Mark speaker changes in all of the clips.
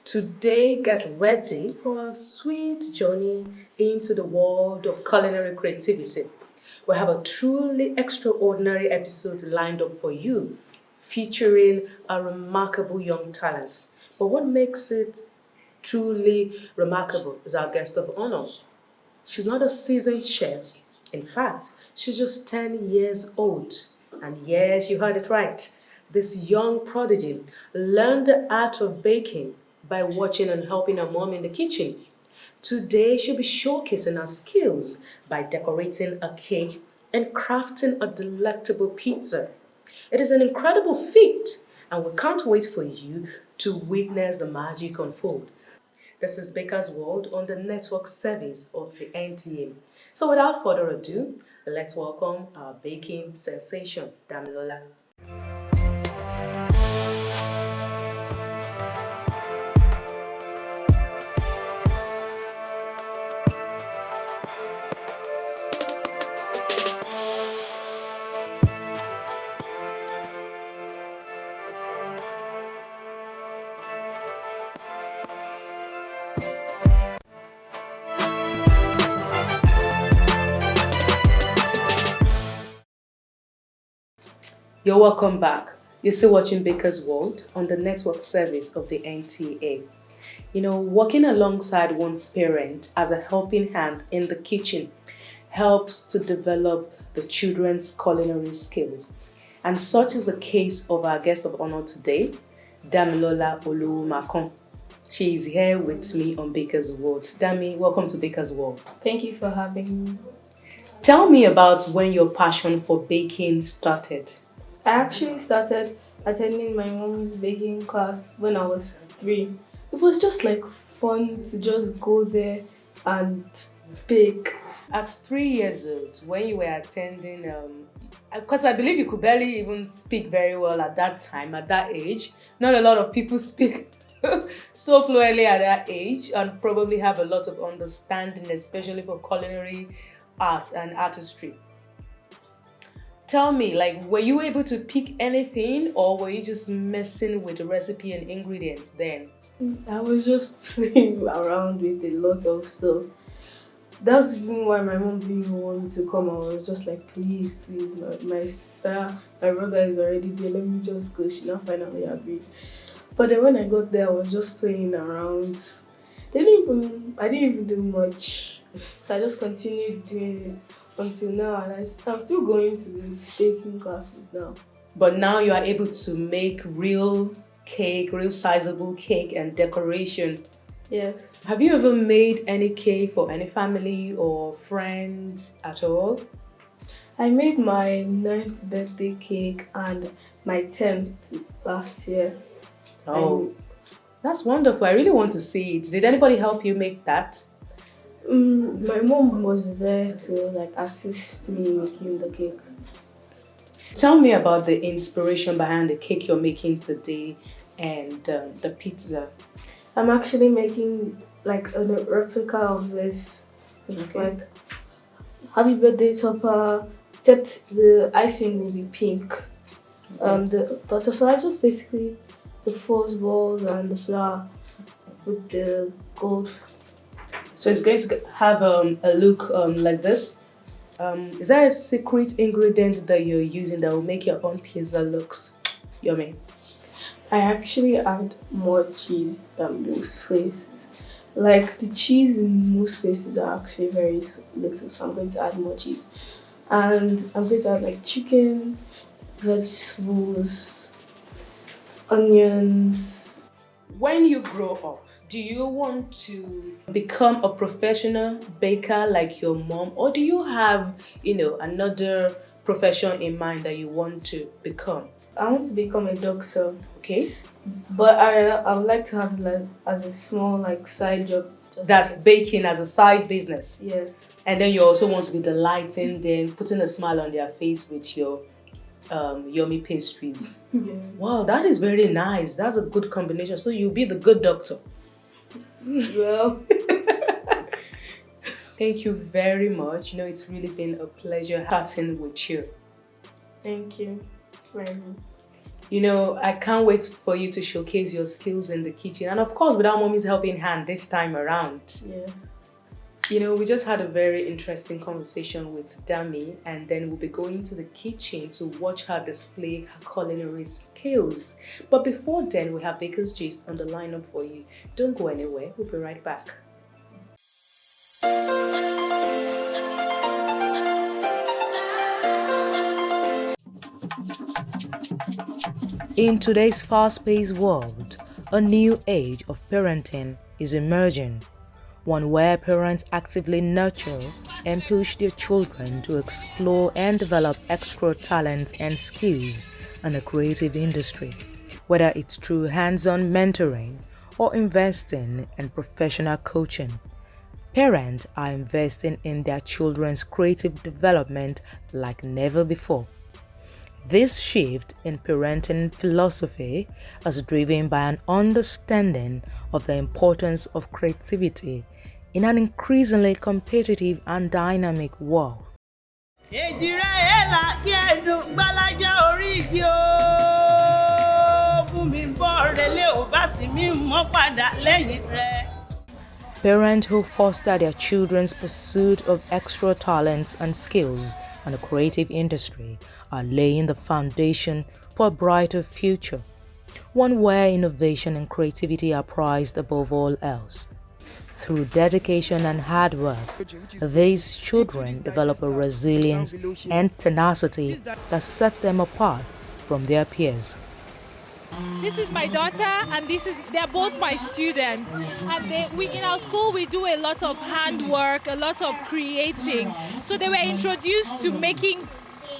Speaker 1: Today, get ready for a sweet journey into the world of culinary creativity. We have a truly extraordinary episode lined up for you, featuring a remarkable young talent. But what makes it truly remarkable is our guest of honor. She's not a seasoned chef. In fact, she's just 10 years old. And yes, you heard it right. This young prodigy learned the art of baking by watching and helping her mom in the kitchen. Today, she'll be showcasing her skills by decorating a cake and crafting a delectable pizza. It is an incredible feat, and we can't wait for you to witness the magic unfold. This is Baker's World on the network service of the NTA. So without further ado, let's welcome our baking sensation, Damilola. You're welcome back. You're still watching Baker's World on the network service of the NTA. Working alongside one's parent as a helping hand in the kitchen helps to develop the children's culinary skills. And such is the case of our guest of honor today, Damilola Olumakon. She is here with me on Baker's World. Dami, welcome to Baker's World.
Speaker 2: Thank you for having me.
Speaker 1: Tell me about when your passion for baking started.
Speaker 2: I actually started attending my mom's baking class when I was 3. It was just like fun to just go there and bake.
Speaker 1: At 3 years old, when you were attending, because I believe you could barely even speak very well at that time, at that age. Not a lot of people speak so fluently at that age and probably have a lot of understanding, especially for culinary art and artistry. Tell me, were you able to pick anything or were you just messing with the recipe and ingredients then?
Speaker 2: I was just playing around with a lot of stuff. That's even why my mom didn't even want me to come. I was just like, please, my sister, my brother is already there, let me just go. She now finally agreed. But then when I got there, I was just playing around. I didn't even do much. So I just continued doing it until now, and I'm still going to the baking classes now.
Speaker 1: But now you are able to make real sizable cake and decoration.
Speaker 2: Yes.
Speaker 1: Have you ever made any cake for any family or friends at all?
Speaker 2: I made my 9th birthday cake and my 10th last year.
Speaker 1: Oh, that's wonderful. I really want to see it. Did anybody help you make that?
Speaker 2: My mom was there to assist me making the cake.
Speaker 1: Tell me about the inspiration behind the cake you're making today and the pizza.
Speaker 2: I'm actually making a replica of this. It's happy birthday topper, except the icing will be pink. The butterfly is just basically the 4 balls and the flour with the gold.
Speaker 1: So it's going to have a look like this. Is there a secret ingredient that you're using that will make your own pizza looks yummy?
Speaker 2: I actually add more cheese than most places. The cheese in most places are actually very little, so I'm going to add more cheese. And I'm going to add chicken, vegetables, onions.
Speaker 1: When you grow up, do you want to become a professional baker like your mom, or do you have, another profession in mind that you want to become?
Speaker 2: I want to become a doctor.
Speaker 1: Okay.
Speaker 2: But I would like to have it as a small side job.
Speaker 1: That's baking as a side business.
Speaker 2: Yes.
Speaker 1: And then you also want to be delighting them, putting a smile on their face with your yummy pastries.
Speaker 2: Yes.
Speaker 1: Wow, that is very nice. That's a good combination. So you'll be the good doctor.
Speaker 2: Well,
Speaker 1: Thank you very much. It's really been a pleasure chatting with you.
Speaker 2: Thank you for having me.
Speaker 1: I can't wait for you to showcase your skills in the kitchen. And of course, without mommy's helping hand this time around.
Speaker 2: Yes.
Speaker 1: We just had a very interesting conversation with Dami, and then we'll be going to the kitchen to watch her display her culinary skills. But before then, we have Baker's Gist on the lineup for you. Don't go anywhere. We'll be right back. In today's fast-paced world, a new age of parenting is emerging, one where parents actively nurture and push their children to explore and develop extra talents and skills in the creative industry, whether it's through hands-on mentoring or investing in professional coaching. Parents are investing in their children's creative development like never before. This shift in parenting philosophy is driven by an understanding of the importance of creativity in an increasingly competitive and dynamic world. Parents who foster their children's pursuit of extra talents and skills in the creative industry are laying the foundation for a brighter future, one where innovation and creativity are prized above all else. Through dedication and hard work, these children develop a resilience and tenacity that set them apart from their peers.
Speaker 3: This is my daughter, and they're both my students. And we in our school we do a lot of handwork, a lot of creating. So they were introduced to making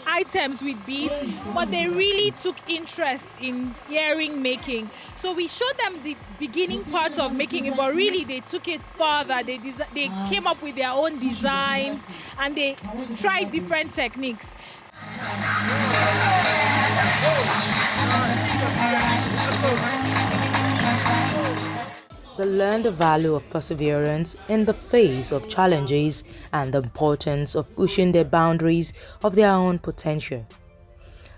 Speaker 3: items with beads, but they really took interest in earring making. So we showed them the beginning part of making it, but really they took it further. They came up with their own designs, and they tried different techniques.
Speaker 1: They learn the value of perseverance in the face of challenges and the importance of pushing the boundaries of their own potential.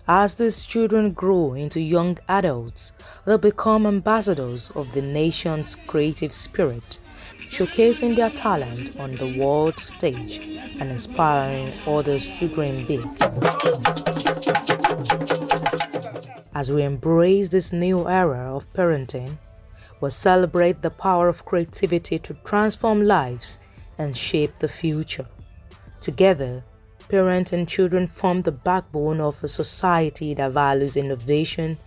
Speaker 1: As these children grow into young adults, they become ambassadors of the nation's creative spirit, showcasing their talent on the world stage and inspiring others to dream big. As we embrace this new era of parenting, we celebrate the power of creativity to transform lives and shape the future. Together, parents and children form the backbone of a society that values innovation,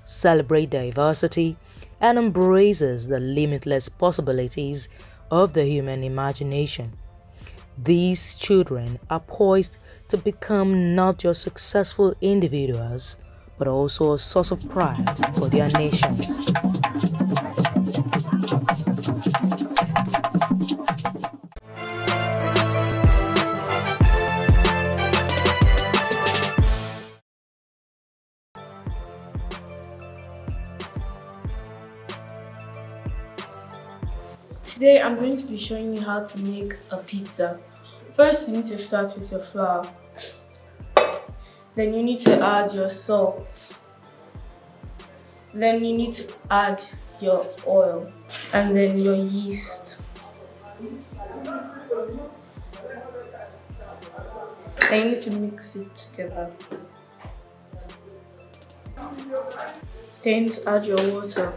Speaker 1: celebrates diversity, and embraces the limitless possibilities of the human imagination. These children are poised to become not just successful individuals, but also a source of pride for their nations.
Speaker 2: Today I'm going to be showing you how to make a pizza. First you need to start with your flour. Then you need to add your salt. Then you need to add your oil and then your yeast. Then you need to mix it together. Then you need to add your water.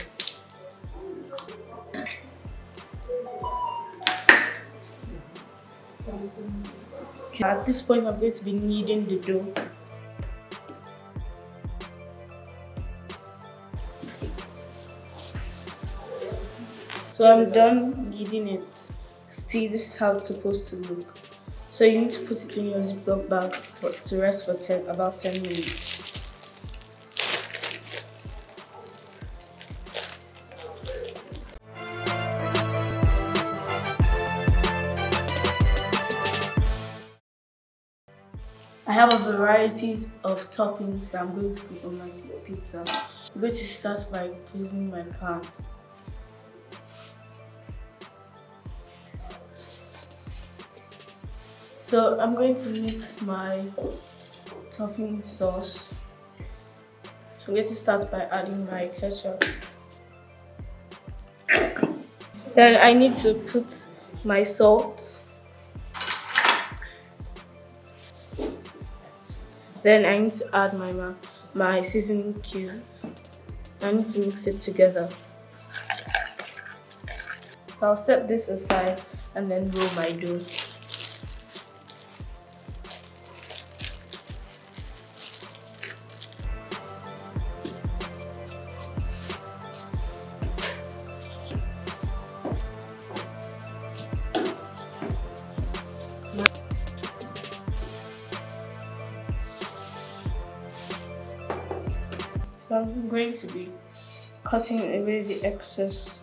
Speaker 2: At this point, I'm going to be kneading the dough. So I'm done kneading it. See, this is how it's supposed to look. So you need to put it in your Ziploc bag to rest for about 10 minutes. I have a variety of toppings that I'm going to put on my pizza. I'm going to start by greasing my pan. So I'm going to mix my topping sauce. So I'm going to start by adding my ketchup. Then I need to put my salt. Then I need to add my seasoning cube. I need to mix it together. I'll set this aside and then roll my dough. So I'm going to be cutting away the excess.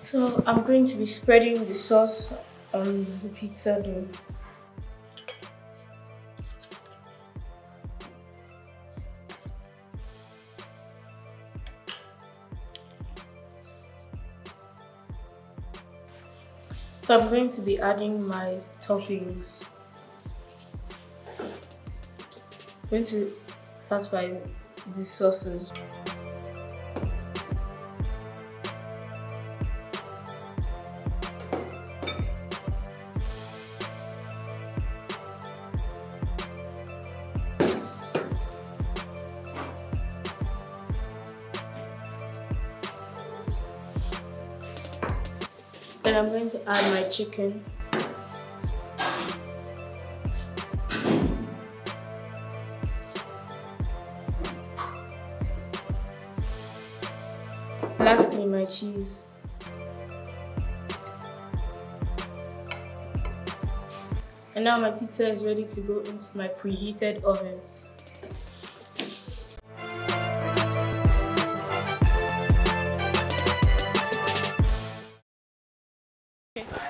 Speaker 2: So I'm going to be spreading the sauce on the pizza dough. So I'm going to be adding my toppings. I'm going to start by the sauces. Then I'm going to add my chicken. Lastly, my cheese. And now my pizza is ready to go into my preheated oven.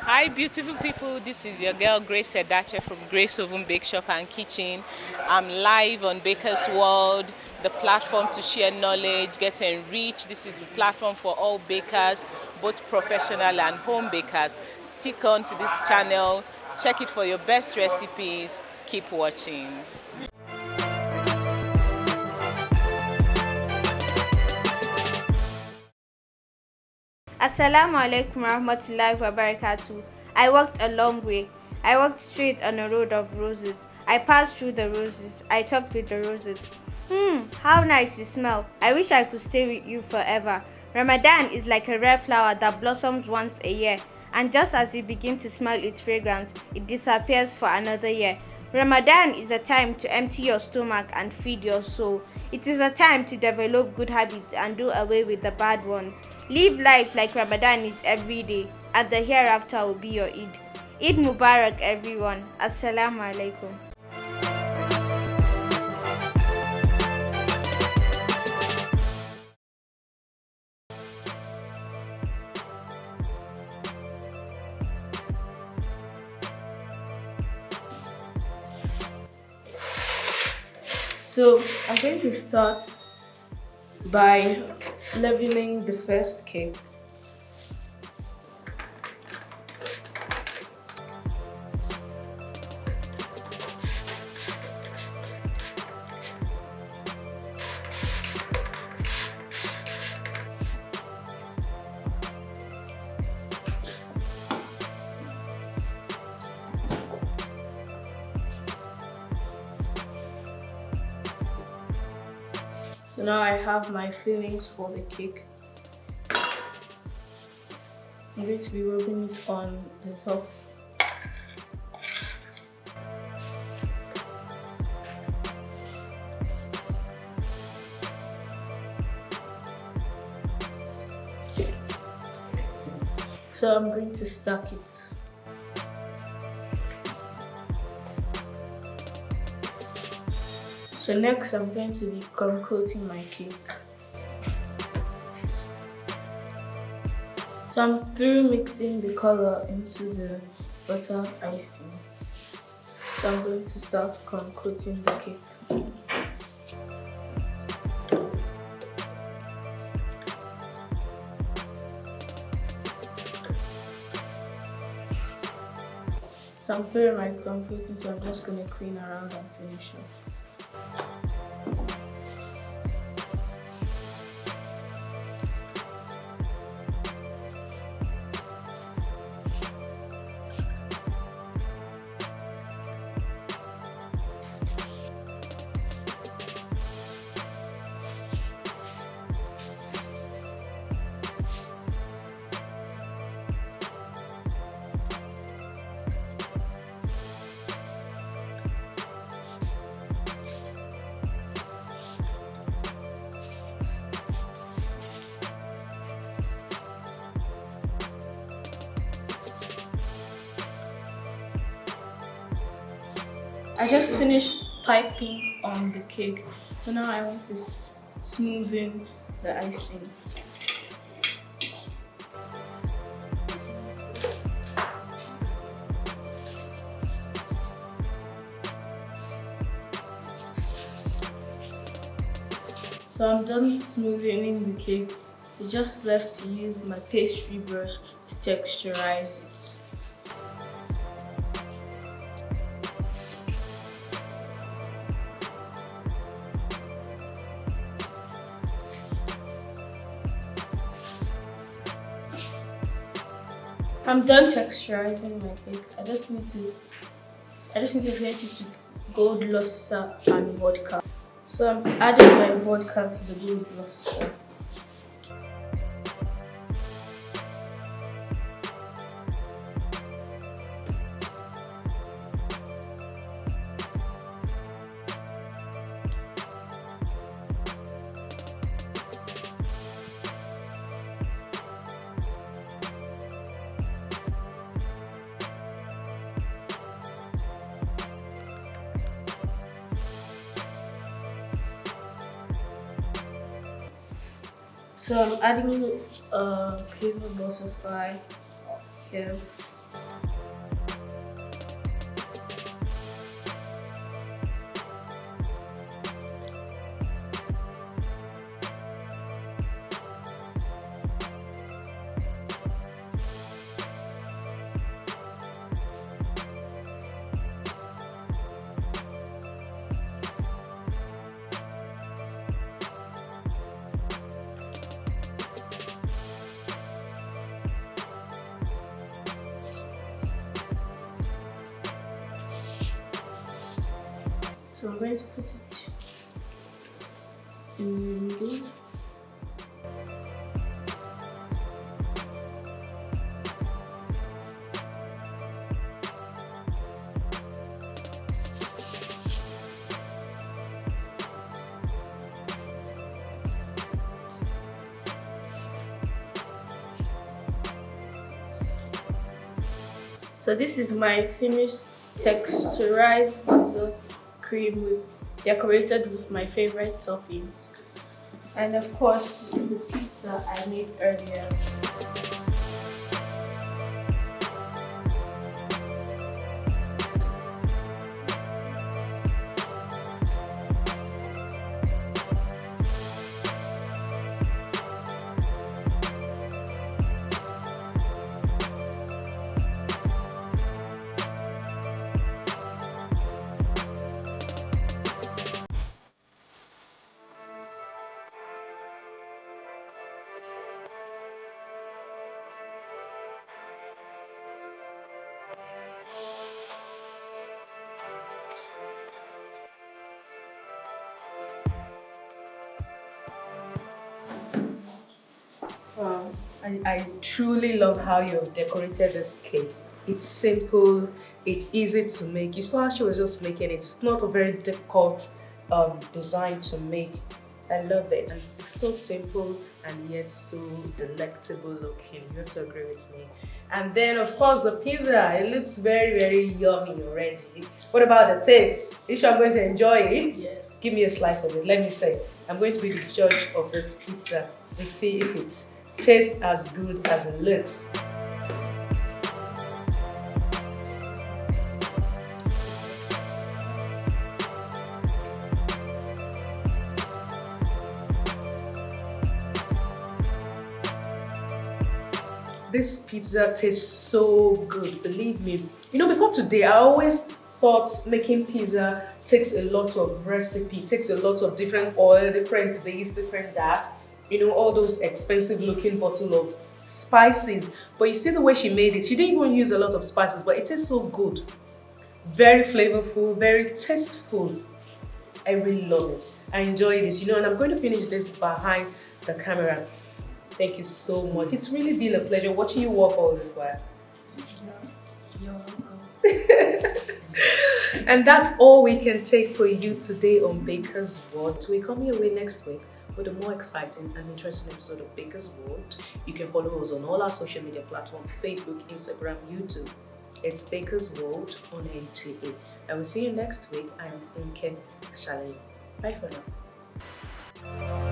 Speaker 4: Hi beautiful people, this is your girl Grace Edache from Grace Oven Bake Shop and Kitchen. I'm live on Baker's World, the platform to share knowledge, get enriched. This is the platform for all bakers, both professional and home bakers. Stick on to this channel, check it for your best recipes, keep watching.
Speaker 5: Assalamu alaikum warahmatullahi wabarakatuh. I walked a long way. I walked straight on a road of roses. I passed through the roses. I talked with the roses. How nice you smell. I wish I could stay with you forever. Ramadan is like a rare flower that blossoms once a year, and just as you begin to smell its fragrance, it disappears for another year. Ramadan is a time to empty your stomach and feed your soul. It is a time to develop good habits and do away with the bad ones. Live life like Ramadan is every day, and the hereafter will be your Eid. Eid Mubarak everyone. Assalamu alaikum.
Speaker 2: So I'm going to start by leavening the first cake. So now I have my fillings for the cake. I'm going to be rubbing it on the top. So I'm going to stack it. So next I'm going to be coating my cake. So I'm through mixing the color into the butter icing. So I'm going to start coating the cake. So I'm through my coating, so I'm just going to clean around and finish it. I just finished piping on the cake, so now I want to smoothen the icing. So I'm done smoothing the cake. It's just left to use my pastry brush to texturize it. I'm done texturizing my cake. I just need to get it with gold luster and vodka. So I'm adding my vodka to the gold luster. So I'm adding a paper butterfly here. So I'm going to put it in the middle. So this is my finished texturized butter cream decorated with my favorite toppings, and of course the pizza I made earlier.
Speaker 1: Wow, I truly love how you've decorated this cake. It's simple, it's easy to make. You saw how she was just making it. It's not a very difficult design to make. I love it. It's so simple and yet so delectable looking. You have to agree with me. And then, of course, the pizza. It looks very, very yummy already. What about the taste? Are you sure I'm going to enjoy it?
Speaker 2: Yes.
Speaker 1: Give me a slice of it. Let me say. I'm going to be the judge of this pizza and see if it tastes as good as it looks. This pizza tastes so good, believe me. You know, before today, I always thought making pizza takes a lot of recipe, takes a lot of different oil, different this, different that. You know, all those expensive looking bottle of spices. But you see the way she made it, she didn't even use a lot of spices, but it tastes so good. Very flavorful, very tasteful. I really love it. I enjoy this, you know, and I'm going to finish this behind the camera. Thank you so much. It's really been a pleasure watching you walk all this while.
Speaker 2: You're welcome.
Speaker 1: And that's all we can take for you today on Baker's World. We come your way next week with a more exciting and interesting episode of Baker's World. You can follow us on all our social media platforms, Facebook, Instagram, YouTube. It's Baker's World on NTA. I will see you next week. I am Funke Ashale. Bye for now.